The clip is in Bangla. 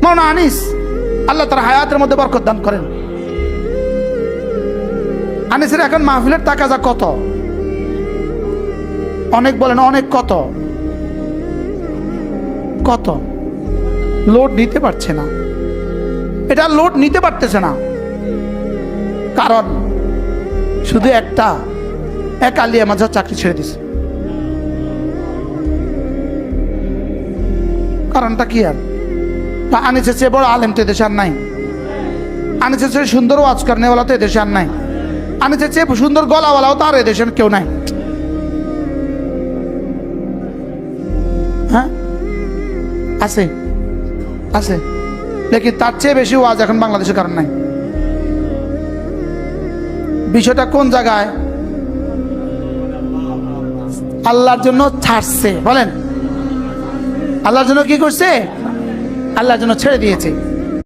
মাওলানা আনিস, আল্লাহ তার হায়াতের মধ্যে বরকত দান করেন। আনিসের এখন মাহফিলের তাকাজা কত? অনেক বলেন, অনেক। কত কত? লোড নিতে পারছে না, এটা লোড নিতে পারতেছে না। কারণ শুধু এক আলিয়া মাদ্রাসার চাকরি ছেড়ে দিছে। কারণটা কি? আর আনিসের চেয়ে বড় আলেম তো এদেশে আর নাই, আনিসের চেয়ে সুন্দর ওয়াজ করনেওয়ালা তো এদেশে আর নাই, আনিসের চেয়ে সুন্দর গলাওয়ালাও তো আর এদেশে কেউ নাই। হ্যাঁ, আছে আছে, লেকিন তার চেয়ে বেশি ওয়াজ এখন বাংলাদেশে কারণ নাই। বিষয়টা কোন জায়গায়? আল্লাহর জন্য ছাড়ছে। বলেন, আল্লাহর জন্য কি করছে? আল্লাহর জন্য ছেড়ে দিয়েছে।